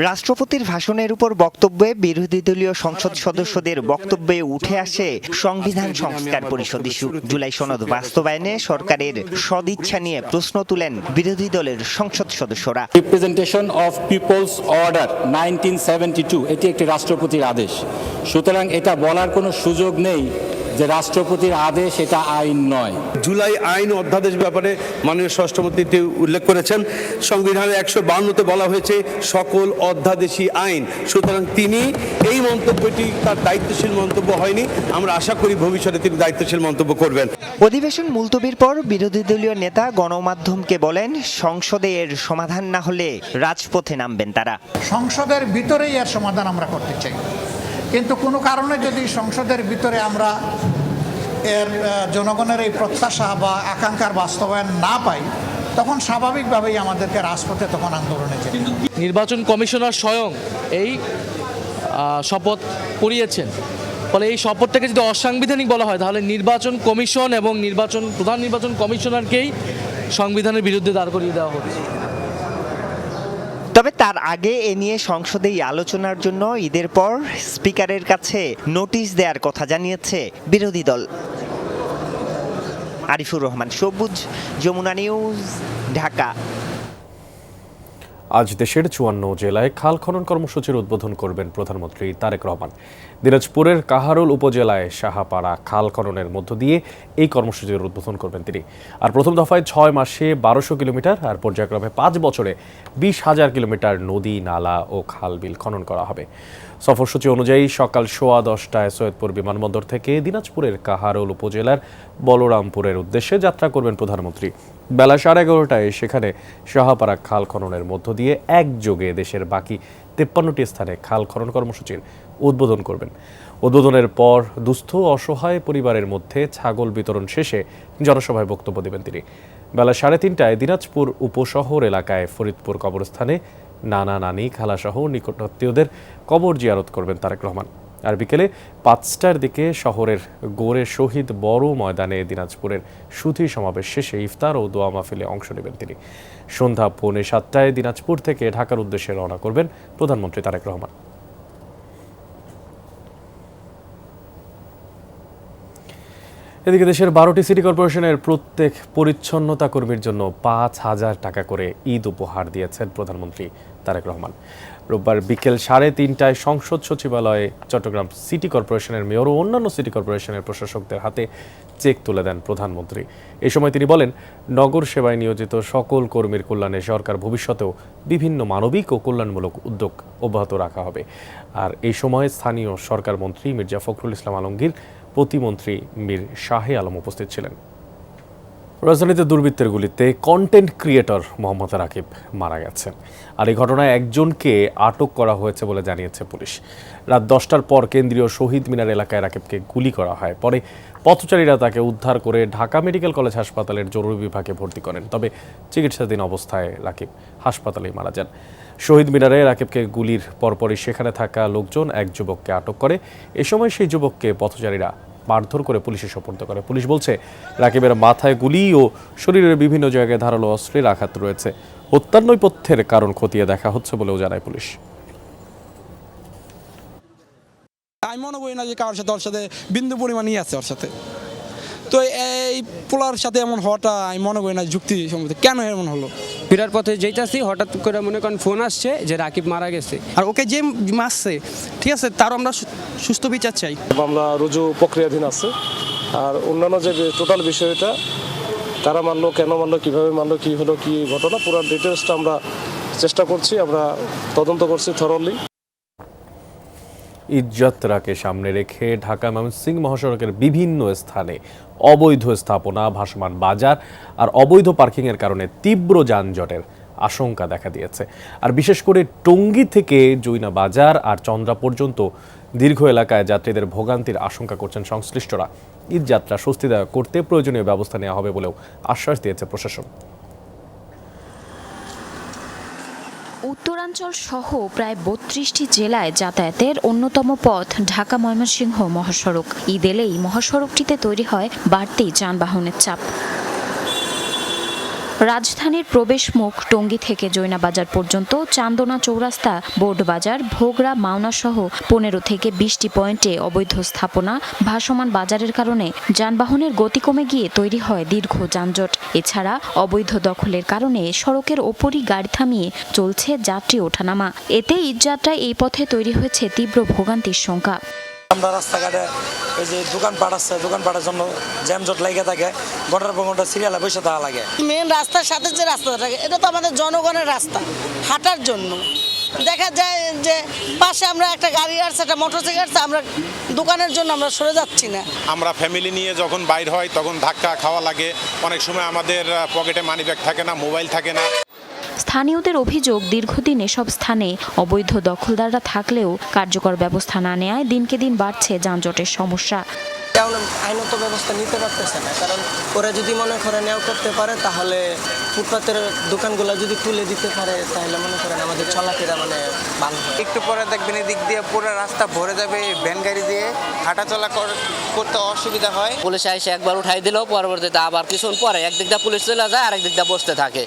রাষ্ট্রপতির ভাষণের উপর বক্তব্যে বিরোধী দলীয় সংসদ সদস্যদের বক্তব্যে উঠে আসে সংবিধান সংস্কার পরিষদ ইস্যু। জুলাই সনদ বাস্তবায়নে সরকারের সদিচ্ছা নিয়ে প্রশ্ন তুলেন বিরোধী দলের সংসদ সদস্যরা। রিপ্রেজেন্টেশন অফ পিপলস অর্ডার 1972 এটি একটি রাষ্ট্রপতির আদেশ, সুতরাং এটা বলার কোনো সুযোগ নেই যে রাষ্ট্রপতির আদেশ এটা আইন নয়। জুলাই আইন অধ্যাদেশ ব্যাপারে মাননীয় স্বরাষ্ট্রমন্ত্রী উল্লেখ করেছেন, সংবিধানের 152-তে বলা হয়েছে সকল অধ্যাদেশী আইন। সুতরাং তিনি এই মন্তব্যটি তার দায়িত্বশীল মন্তব্য হয়নি। আমরা আশা করি ভবিষ্যতে তিনি দায়িত্বশীল মন্তব্য করবেন। অধিবেশন মুলতবির পর বিরোধী দলীয় নেতা গণমাধ্যমকে বলেন সংসদে এর সমাধান না হলে রাজপথে নামবেন তারা। সংসদের ভিতরেই এর সমাধান আমরা করতে চাই, কিন্তু কোনো কারণে যদি সংসদের ভিতরে আমরা এর জনগণের এই প্রত্যাশা বা আকাঙ্ক্ষার বাস্তবায়ন না পাই, তখন স্বাভাবিকভাবেই আমাদেরকে রাজপথে তখন আন্দোলনে যেতে হবে। নির্বাচন কমিশনার স্বয়ং এই শপথ পড়িয়েছেন, ফলে এই শপথটাকে যদি অসাংবিধানিক বলা হয় তাহলে নির্বাচন কমিশন এবং প্রধান নির্বাচন কমিশনারকেই সংবিধানের বিরুদ্ধে দাঁড় করিয়ে দেওয়া হচ্ছে। তবে তার আগে এ নিয়ে সংসদেই আলোচনার জন্য ঈদের পর স্পিকারের কাছে নোটিশ দেওয়ার কথা জানিয়েছে বিরোধী দল। আরিফুর রহমান সবুজ, যমুনা নিউজ, ঢাকা। আজ দেশের 54 জেলায় খাল খনন কর্মসূচির উদ্বোধন করবেন প্রধানমন্ত্রী তারেক রহমান। দিনাজপুরের কাহারোল উপজেলায় সাহাপাড়া খাল খননের মধ্য দিয়ে এই কর্মসূচির উদ্বোধন করবেন তিনি। আর প্রথম দফায় 6 মাসে 1200 কিলোমিটার আর পর্যায়ক্রমে 5 বছরে 20,000 কিলোমিটার নদী, নালা ও খাল বিল খনন করা হবে। সফরসূচি অনুযায়ী সকাল 10:15টায় সৈয়দপুর বিমানবন্দর থেকে দিনাজপুরের কাহারোল উপজেলার বলরামপুরের উদ্দেশ্যে যাত্রা করবেন প্রধানমন্ত্রী। বেলা 11:30টায় সেখানে সাহাপাড়া খাল খননের মধ্য দিয়ে একযোগে দেশের বাকি 53টি স্থানে খাল খনন কর্মসূচির উদ্বোধন করবেন। উদ্বোধনের পর দুস্থ অসহায় পরিবারের মধ্যে ছাগল বিতরণ শেষে জনসভায় বক্তব্য দেবেন তিনি। বেলা 3:30টায় দিনাজপুর উপশহর এলাকায় ফরিদপুর কবরস্থানে নানা নানি খালাসহ নিকটাত্মীয়দের কবর জিয়ারত করবেন তারেক রহমান। আর বিকেলে 5টার দিকে শহরের গোরে শহীদ বড় ময়দানে দিনাজপুরের সুধী সমাবেশ শেষে ইফতার ও দোয়া মাহফিলে অংশ নেবেন তিনি। সন্ধ্যা 6:45টায় দিনাজপুর থেকে ঢাকার উদ্দেশ্যে রওনা করবেন প্রধানমন্ত্রী তারেক রহমান। এদিকে দেশের 12টি সিটি কর্পোরেশনের প্রত্যেক পরিচ্ছন্নতা কর্মীর জন্য 5,000 টাকা করে ঈদ উপহার দিয়েছেন প্রধানমন্ত্রী তারেক রহমান। রোববার বিকেল 3:30টায় সংসদ সচিবালয়ে চট্টগ্রাম সিটি কর্পোরেশনের মেয়র ও অন্যান্য সিটি কর্পোরেশনের প্রশাসকদের হাতে চেক তুলে দেন প্রধানমন্ত্রী। এই সময় তিনি বলেন, নগর সেবায় নিয়োজিত সকল কর্মীর কল্যাণে সরকার ভবিষ্যতেও বিভিন্ন মানবিক ও কল্যাণমূলক উদ্যোগ অব্যাহত রাখা হবে। আর এই সময় স্থানীয় সরকার মন্ত্রী মির্জা ফখরুল ইসলাম আলমগীর, প্রতিমন্ত্রী মীর শাহে আলম উপস্থিত ছিলেন। রাজধানীতে দুর্বৃত্তের গুলিতে কন্টেন্ট ক্রিয়েটর মোহাম্মদ রাকিব মারা গেছেন। আর এই ঘটনায় একজনকে আটক করা হয়েছে বলে জানিয়েছে পুলিশ। রাত 10টার পর কেন্দ্রীয় শহীদ মিনার এলাকায় রাকিবকে গুলি করা হয়। পরে পথচারীরা তাকে উদ্ধার করে ঢাকা মেডিকেল কলেজ হাসপাতালের জরুরি বিভাগে ভর্তি করেন। তবে চিকিৎসাধীন অবস্থায় রাকিব হাসপাতালেই মারা যান। শহীদ মিনারে রাকিবকে গুলির পরপরই সেখানে থাকা লোকজন এক যুবককে আটক করে। এ সময় সেই যুবককে পথচারীরা মারধর করে পুলিশে সোপর্দ করে। পুলিশ বলছে রাকিবের মাথায় গুলি ও শরীরের বিভিন্ন জায়গায় ধারালো অস্ত্রের আঘাত রয়েছে। হত্যার নৈপথ্যের কারণ খতিয়ে দেখা হচ্ছে বলেও জানায় পুলিশ। আমি মনে করি না যে কারোর সাথে ওর সাথে বিন্দু পরিমাণই আছে ওর সাথে। তো এই পোলার সাথে এমন হওয়াটা আমি মনে করি না যুক্তিসম্মত। কেন এমন হলো? ফেরার পথে যেতেছি হঠাৎ করে মনে করেন ফোন আসছে যে রাকিব মারা গেছে। আর ওকে যে মারছে, ঠিক আছে, তারও আমরা সুস্থ বিচার চাই। মামলা রুজু প্রক্রিয়াধীন আছে। আর অন্যান্য যে টোটাল বিষয়টা কারা মারলো, কেন মারলো, কিভাবে মারলো, কি হলো, কি ঘটনা, পুরো ডিটেলসটা আমরা চেষ্টা করছি, আমরা তদন্ত করছি থরলি। ঈদ যাত্রাকে সামনে রেখে ঢাকা ময়মনসিংহ মহাসড়কের বিভিন্ন স্থানে অবৈধ স্থাপনা, ভাসমান বাজার আর অবৈধ পার্কিংয়ের কারণে তীব্র যানজটের আশঙ্কা দেখা দিয়েছে। আর বিশেষ করে টঙ্গী থেকে জৈনা বাজার আর চন্দ্রা পর্যন্ত দীর্ঘ এলাকায় যাত্রীদের ভোগান্তির আশঙ্কা করছেন সংশ্লিষ্টরা। ঈদ যাত্রা স্বস্তিদায়ক করতে প্রয়োজনীয় ব্যবস্থা নেওয়া হবে বলেও আশ্বাস দিয়েছে প্রশাসন। উত্তরাঞ্চল সহ প্রায় 32টি জেলায় যাতায়াতের অন্যতম পথ ঢাকা ময়মনসিংহ মহাসড়ক। ঈদ এলেই মহাসড়কটিতে তৈরি হয় বাড়তি যানবাহনের চাপ। রাজধানীর প্রবেশ মুখ টঙ্গী থেকে জৈনা বাজার পর্যন্ত চান্দনা চৌরাস্তা, বোর্ড বাজার, ভোগড়া, মাওনা সহ 15 থেকে 20টি পয়েন্টে অবৈধ স্থাপনা, ভাসমান বাজারের কারণে যানবাহনের গতি কমে গিয়ে তৈরি হয় দীর্ঘ যানজট। এছাড়া অবৈধ দখলের কারণে সড়কের ওপরই গাড়ি থামিয়ে চলছে যাত্রী ওঠানামা। এতে ঈদযাত্রায় এই পথে তৈরি হয়েছে তীব্র ভোগান্তির শঙ্কা। আমরা রাস্তাঘাটে এই যে দোকানপাট আছে, দোকানপাটের জন্য জ্যামজট লেগে থাকে, ঘন্টার পর ঘন্টা সিরিয়ালে বসে থাকা লাগে। মেন রাস্তার সাথে যে রাস্তাটা থাকে এটা তো আমাদের জনগণের রাস্তা, হাঁটার জন্য। দেখা যায় যে পাশে আমরা একটা গাড়ি আসছে, একটা মোটরসাইকেল আসছে, আমরা দোকানের জন্য আমরা সরে যাচ্ছি না। আমরা ফ্যামিলি নিয়ে যখন বাইর হয় তখন ধাক্কা খাওয়া লাগে। অনেক সময় আমাদের পকেটে মানিব্যাগ থাকে না, মোবাইল থাকে না। স্থানীয়দের অভিযোগ, দীর্ঘদিন এসব স্থানে অবৈধ দখলদাররা থাকলেও কার্যকর ব্যবস্থা না নেওয়ায় দিনকে দিন বাড়ছে যানজটের সমস্যা। আইনত ব্যবস্থা নিতে পারতেছে না, কারণ ওরা যদি মনে করে নেওয়া করতে পারে তাহলে ফুটপাতের দোকানগুলো যদি তুলে দিতে পারে তাহলে মনে করেন আমাদের চলাফেরা মানে ভালো হয়। একটু পরে দেখবেন এদিক দিয়ে পুরো রাস্তা ভরে যাবে ভ্যান গাড়ি দিয়ে, হাঁটাচলা করতে অসুবিধা হয়। পুলিশ এসে একবার উঠাই দিল, পরবর্তীতে আবার কিছুক্ষণ পরে একদিক দিয়ে পুলিশ চলে যায়, আরেক দিক দিয়ে বসতে থাকে।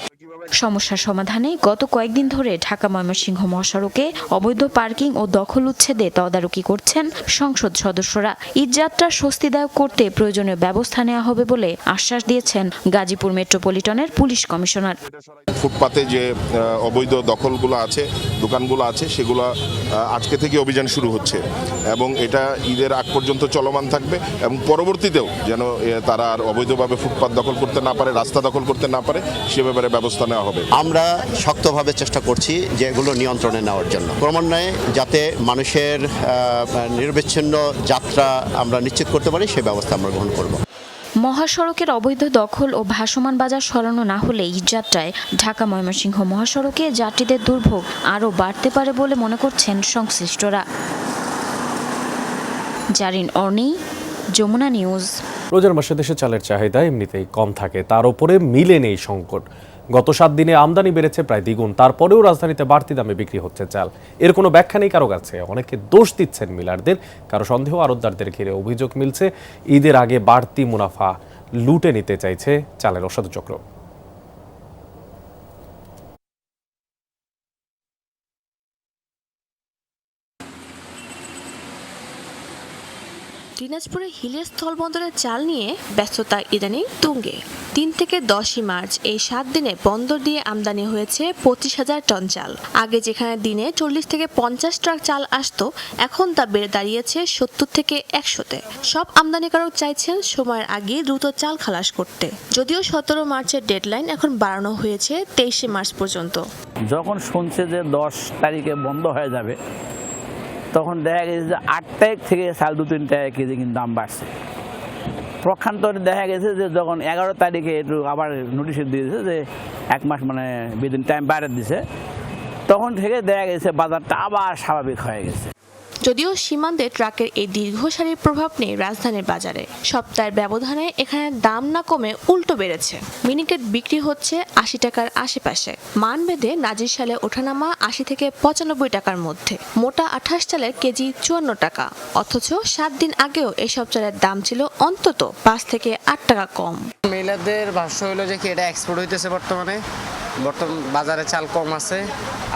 সমস্যার সমাধানে গত কয়েকদিন ধরে ঢাকা ময়মনসিংহ মহাসড়কে অবৈধ পার্কিং ও দখল উচ্ছেদে তদারকি করছেন সংসদ সদস্যরা। ঈদযাত্রা স্বস্তিদায়ক করতে প্রয়োজনীয় ব্যবস্থা নেওয়া হবে বলে আশ্বাস দিয়েছেন গাজীপুর মেট্রোপলিটনের পুলিশ কমিশনার। ফুটপাতে যে অবৈধ দখলগুলো আছে, দোকানগুলো আছে, সেগুলো আজকে থেকে অভিযান শুরু হচ্ছে এবং এটা ঈদের আগ পর্যন্ত চলমান থাকবে এবং পরবর্তীতেও যেন তারা আর অবৈধভাবে ফুটপাত দখল করতে না পারে, রাস্তা দখল করতে না পারে, সে ব্যাপারে ব্যবস্থা নেওয়া হবে। আমরা শক্তভাবে চেষ্টা করছি যে এগুলো নিয়ন্ত্রণে নেওয়ার জন্য, ক্রমান্বয়ে যাতে মানুষের নিরবিচ্ছিন্ন যাত্রা আমরা নিশ্চিত করতে পারি সে ব্যবস্থা আমরা গ্রহণ করব। মহাসড়কের অবৈধ দখল ও ভাসমান বাজার সরানো না হলে ঈদযাত্রায় ঢাকা ময়মনসিংহ মহাসড়কে যাত্রীদের দুর্ভোগ আরও বাড়তে পারে বলে মনে করছেন সংশ্লিষ্টরা। জারিন অর্নি, যমুনা নিউজ। রোজার মাসে দেশে চালের চাহিদা এমনিতেই কম থাকে, তার উপরে মিলে নেই সংকট। গত 7 দিনে আমদানি বেড়েছে প্রায় দ্বিগুণ, তারপরেও রাজধানীতে বাড়তি দামে বিক্রি হচ্ছে চাল। এর কোনো ব্যাখ্যা নেই কারো কাছে। অনেকে দোষ দিচ্ছেন মিলারদের, কারো সন্দেহ আড়তদারদের ঘিরে। অভিযোগ মিলছে ঈদের আগে বাড়তি মুনাফা লুটে নিতে চাইছে চালের অসাধু চক্র। দিনাজপুরে হিলের স্থলবন্দরের চাল নিয়ে ব্যস্ততা ইদানিং তুঙ্গে। 3 থেকে 10 মার্চ এই 7 দিনে বন্দর দিয়ে আমদানি হয়েছে 25,000 টন চাল। আগে যেখানে দিনে 40 থেকে 50 ট্রাক চাল আসতো, এখন তা বেড়ে দাঁড়িয়েছে 70 থেকে 100-তে। সব আমদানিকারক চাইছেন সময়ের আগে দ্রুত চাল খালাস করতে। যদিও 17 মার্চের ডেডলাইন এখন বাড়ানো হয়েছে 23 মার্চ পর্যন্ত। যখন শুনছে যে 10 তারিখে বন্ধ হয়ে যাবে, তখন দেখা গেছে যে 8 তারিখ থেকে চাল 2-3 টাকা কেজি কিন্তু দাম বাড়ছে। পক্ষান্তরে দেখা গেছে যে যখন 11 তারিখে একটু আবার নোটিশ দিয়েছে যে 1 মাস মানে বিদিন টাইম বাইরে দিছে, তখন থেকে দেখা গেছে বাজারটা আবার স্বাভাবিক হয়ে গেছে। যদিও সীমান্তে ট্রাকের এই দীর্ঘ সারির প্রভাব নেই রাজধানীর বাজারে। সপ্তাহের ব্যবধানে এখানে দাম না কমে উল্টো বেড়েছে। মিনিকেট বিক্রি হচ্ছে 80 টাকার আশেপাশে। মানভেদে নাজির সালে ওঠানামা 80 থেকে 95 টাকার মধ্যে। মোটা 28 চালের কেজি 54 টাকা, অথচ 7 দিন আগেও এসব চালের দাম ছিল অন্তত 5 থেকে 8 টাকা কম। মহিলাদের ভাষ্য হলো যে কি এটা এক্সপোর্ট হইতেছে বর্তমান বাজারে চাল কম আছে,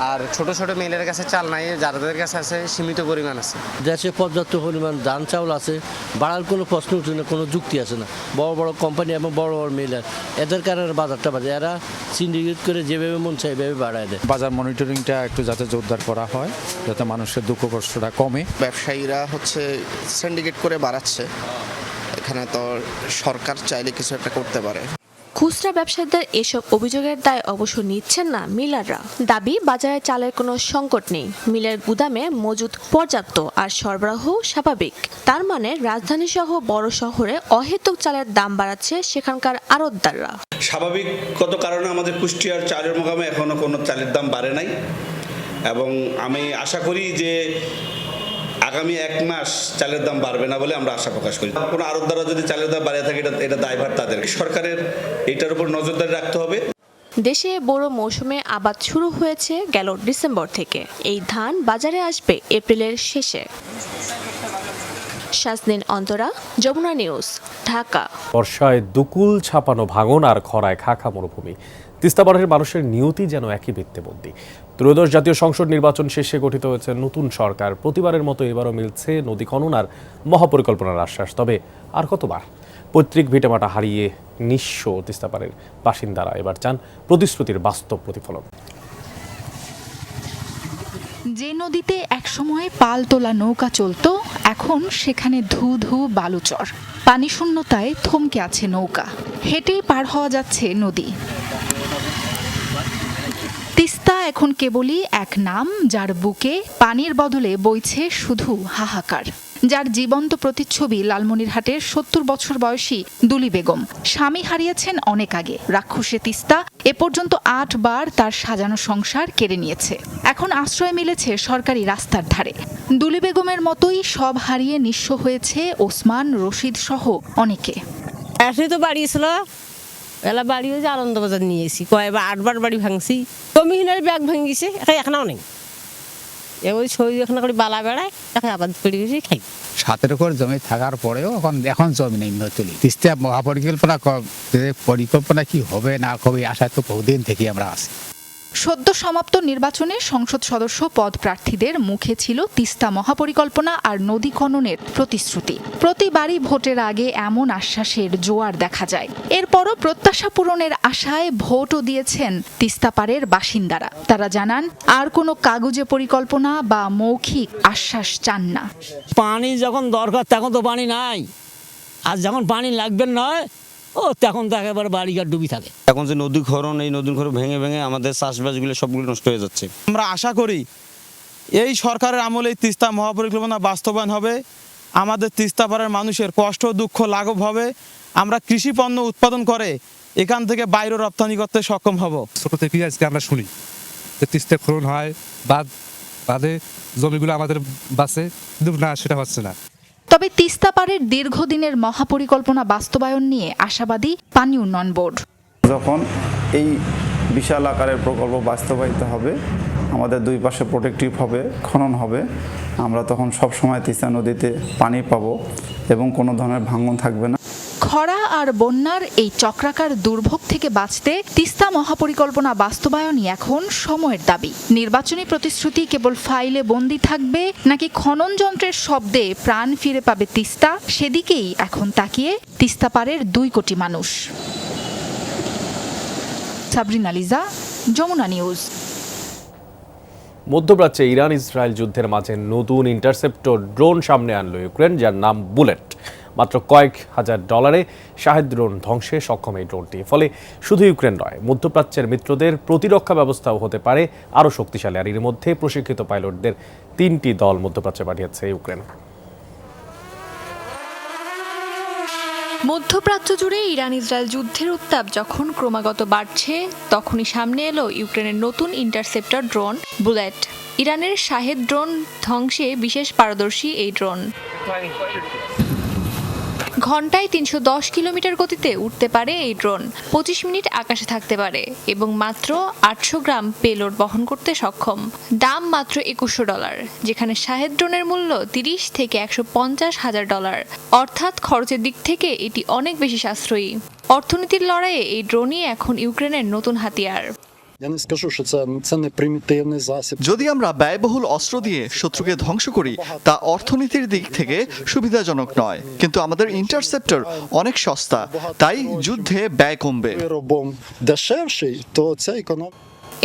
আর ছোট ছোট মিলের কাছে চাল নাই, যাদের কাছে আছে সীমিত পরিমাণ আছে। দেশে পর্যাপ্ত পরিমাণ ধান চাউল আছে, বাড়ার কোনো প্রশ্ন উঠে না, কোনো যুক্তি আছে না। বড় বড় কোম্পানি এবং বড় বড় মিলার এদের কারণে বাজারটা বাড়ে, এরা সিন্ডিকেট করে যেভাবে মন চায় এভাবে বাড়ায় দেয়। বাজার মনিটরিংটা একটু যাতে জোরদার করা হয়, যাতে মানুষের দুঃখ কষ্টটা কমে। ব্যবসায়ীরা সিন্ডিকেট করে বাড়াচ্ছে, এখানে তো সরকার চাইলে কিছু একটা করতে পারে। খুচরা ব্যবসায়ীদের এসব অভিযোগের দায় অবশ্য নিচ্ছেন না মিলাররা। দাবি, বাজারে চালের কোনো সংকট নেই, মিলের গুদামে মজুদ পর্যাপ্ত আর সরবরাহ স্বাভাবিক। তার মানে রাজধানী সহ বড় শহরে অহেতুক চালের দাম বাড়াচ্ছে সেখানকার আড়তদাররা। স্বাভাবিকগত কারণে আমাদের কুষ্টিয়ার চালের মোকামে এখনো কোনো চালের দাম বাড়ে নাই, এবং আমি আশা করি যে আগামী 1 মাস চালের দাম বাড়বে না বলে আমরা আশা প্রকাশ করি। কোনো আড়তদাররা যদি চালের দাম বাড়িয়ে থাকে এটা দায়ভার তাদের। সরকারের এটার উপর নজরদারি রাখতে হবে। দেশে বোরো মৌসুমে আবাদ শুরু হয়েছে গেল ডিসেম্বর থেকে। এই ধান বাজারে আসবে এপ্রিলের শেষে। শাজনীন অন্তরা, যমুনা নিউজ, ঢাকা। বর্ষায় দুকুল ছাপানো ভাঙন আর খরায় খাখা মরুভূমি। তিস্তাপাড়ের মানুষের নিয়তি যেন একই বৃত্তবন্দী। ত্রয়োদশ জাতীয় সংসদ নির্বাচন শেষে গঠিত হয়েছে নতুন সরকার। প্রতিবারের মতো এবারও মিলছে নদী খনন আর মহাপরিকল্পনার আশ্বাস। তবে আর কতবার? পৈতৃক ভিটেমাটা হারিয়ে নিঃস্ব তিস্তাপাড়ের বাসিন্দারা এবার চান প্রতিশ্রুতির বাস্তব প্রতিফলন। যে নদীতে একসময় পাল তোলা নৌকা চলত, এখন সেখানে ধু ধু বালুচর। পানি শূন্যতায় থমকে আছে নৌকা, হেঁটেই পার হওয়া যাচ্ছে নদী। তিস্তা এখন কেবলই এক নাম, যার বুকে পানির বদলে বইছে শুধু হাহাকার। যার জীবন্ত প্রতিচ্ছবি লালমনিরহাটের 70 বছর বয়সী দুলি বেগম। স্বামী হারিয়েছেন অনেক আগে। রাক্ষসে তিস্তা এ পর্যন্ত 8 বার তার সাজানো সংসার কেড়ে নিয়েছে। এখন আশ্রয় মিলেছে সরকারি রাস্তার ধারে। দুলি বেগমের মতোই সব হারিয়ে নিঃস্ব হয়েছে ওসমান, রশিদ সহ অনেকে। তো বাড়িয়েছিল এলা বাড়ি হয়েছে আনন্দবাজার নিয়ে এসি, কয়েকবার 8 বার বাড়ি ভাঙছি। জমিনের ব্যাগ ভাঙিছে, এখনও নেই। ওই শরীর এখানে করে বালা বেড়ায়, এখন আবাদ করে গেছি খাই। 7 একর জমি থাকার পরেও এখন জমি নেই নতুলি। তিস্তা পরিকল্পনা কি হবে না হবে আশায় তো বহুদিন থেকে আমরা আছি। সদ্য সমাপ্ত নির্বাচনে সংসদ সদস্য পদ প্রার্থীদের মুখে ছিল তিস্তা মহাপরিকল্পনা আর নদী খননের প্রতিশ্রুতি। প্রতিবারই ভোটের আগে এমন আশ্বাসের জোয়ার দেখা যায়। এরপরও প্রত্যাশা পূরণের আশায় ভোটও দিয়েছেন তিস্তাপাড়ের বাসিন্দারা। তারা জানান, আর কোনো কাগজে পরিকল্পনা বা মৌখিক আশ্বাস চান না। পানি যখন দরকার তখন তো পানি নাই, আর যখন পানি লাগবে নয় তখন তো একেবারে বাড়িঘর ডুবি থাকে। এখন যে নদী খনন, এই নদী খনন ভেঙে ভেঙে আমাদের চাষবাসগুলো সবগুলো নষ্ট হয়ে যাচ্ছে। আমরা আশা করি এই সরকারের আমলে তিস্তা মহাপরিকল্পনা বাস্তবায়ন হবে, আমাদের তিস্তাপাড়ের মানুষের কষ্ট দুঃখ লাঘব হবে, আমরা কৃষি পণ্য উৎপাদন করে এখান থেকে বাইরে রপ্তানি করতে সক্ষম হব। ছোট থেকে আজকে আমরা শুনি যে তিস্তা খনন হয়, বাদে জমিগুলো আমাদের বাঁচে, কিন্তু না, সেটা হচ্ছে না। তবে তিস্তাপাড়ের দীর্ঘদিনের মহাপরিকল্পনা বাস্তবায়ন নিয়ে আশাবাদী পানি উন্নয়ন বোর্ড। যখন এই বিশাল আকারের প্রকল্প বাস্তবায়িত হবে, আমাদের দুই পাশে প্রোটেক্টিভ হবে, খনন হবে, আমরা তখন সব সময় তিস্তা নদীতে পানি পাবো এবং কোনো ধরনের ভাঙন থাকবে না। খরা আর বন্যার এই চক্রাকার দুর্ভোগ থেকে বাঁচতে তিস্তা মহাপরিকল্পনা বাস্তবায়নই এখন সময়ের দাবি। নির্বাচনী প্রতিশ্রুতি কেবল ফাইলে বন্দী থাকবে নাকি খনন যন্ত্রের শব্দে প্রাণ ফিরে পাবে তিস্তা, সেদিকেই এখন তাকিয়ে তিস্তাপাড়ের 2 কোটি মানুষ। সাবরিনা লিজা, যমুনা নিউজ। মধ্যপ্রাচ্যে ইরান ইসরায়েল যুদ্ধের মাঝে নতুন ইন্টারসেপ্টর ড্রোন সামনে আনলো ইউক্রেন, যার নাম বুলেট। মাত্র কয়েক হাজার ডলারে শাহেদ ড্রোন ধ্বংসে সক্ষম এই ড্রোনটি। ফলে শুধু ইউক্রেন নয়, মধ্যপ্রাচ্যের মিত্রদের প্রতিরক্ষা ব্যবস্থাও হতে পারে আরও শক্তিশালী। আর এর মধ্যে প্রশিক্ষিত পাইলটদের 3টি দল মধ্যপ্রাচ্যে পাঠিয়েছে ইউক্রেন। মধ্যপ্রাচ্য জুড়ে ইরান ইসরায়েল যুদ্ধের উত্তাপ যখন ক্রমাগত বাড়ছে, তখনই সামনে এলো ইউক্রেনের নতুন ইন্টারসেপ্টর ড্রোন বুলেট। ইরানের শাহেদ ড্রোন ধ্বংসে বিশেষ পারদর্শী এই ড্রোন। ঘন্টায় ৩১০ কিলোমিটার গতিতে উঠতে পারে এই ড্রোন, ২৫ মিনিট আকাশে থাকতে পারে এবং মাত্র ৮০০ গ্রাম পেলোড বহন করতে সক্ষম। দাম মাত্র $২১০০, যেখানে শাহেদ ড্রোনের মূল্য $৩০ থেকে $১৫০,০০০, অর্থাৎ খরচের দিক থেকে এটি অনেক বেশি সাশ্রয়ী। অর্থনীতির লড়াইয়ে এই ড্রোনই এখন ইউক্রেনের নতুন হাতিয়ার। যদি আমরা ব্যয়বহুল অস্ত্র দিয়ে শত্রুকে ধ্বংস করি তা অর্থনীতির দিক থেকে সুবিধাজনক নয়, কিন্তু আমাদের ইন্টারসেপ্টর অনেক সস্তা, তাই যুদ্ধে ব্যয় কমবে।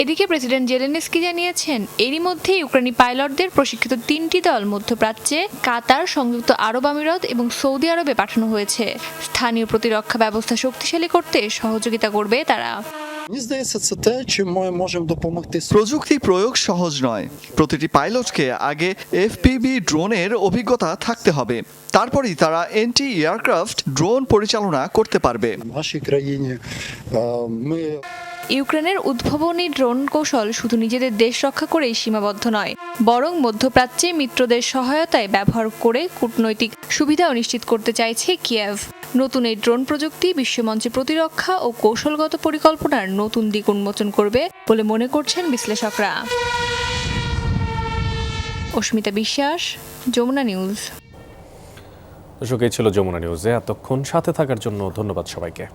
এদিকে প্রেসিডেন্ট জেলেনস্কি জানিয়েছেন, এরই মধ্যে ইউক্রেনি পাইলটদের প্রশিক্ষিত 3টি দল মধ্যপ্রাচ্যে কাতার, সংযুক্ত আরব আমিরাত এবং সৌদি আরবে পাঠানো হয়েছে। স্থানীয় প্রতিরক্ষা ব্যবস্থা শক্তিশালী করতে সহযোগিতা করবে তারা। প্রযুক্তি প্রয়োগ সহজ নয়। প্রতিটি পাইলটকে আগে এফপিভি ড্রোনের অভিজ্ঞতা থাকতে হবে, তারপরই তারা এন্টি এয়ারক্রাফট ড্রোন পরিচালনা করতে পারবে। ইউক্রেনের উদ্ভাবনী ড্রোন কৌশল শুধু নিজেদের দেশ রক্ষা করেই সীমাবদ্ধ নয়, বরং মধ্যপ্রাচ্যে মিত্রদের সহায়তায় ব্যবহার করে কূটনৈতিক সুবিধাও নিশ্চিত করতে চাইছে কিয়েভ। নতুন এই ড্রোন প্রযুক্তি বিশ্বমঞ্চে প্রতিরক্ষা ও কৌশলগত পরিকল্পনার নতুন দিক উন্মোচন করবে বলে মনে করছেন বিশ্লেষকরা। অস্মিতা বিশ্বাস, যমুনা নিউজ। দর্শক, এই ছিল যমুনা নিউজে। এতক্ষণ সাথে থাকার জন্য ধন্যবাদ সবাইকে।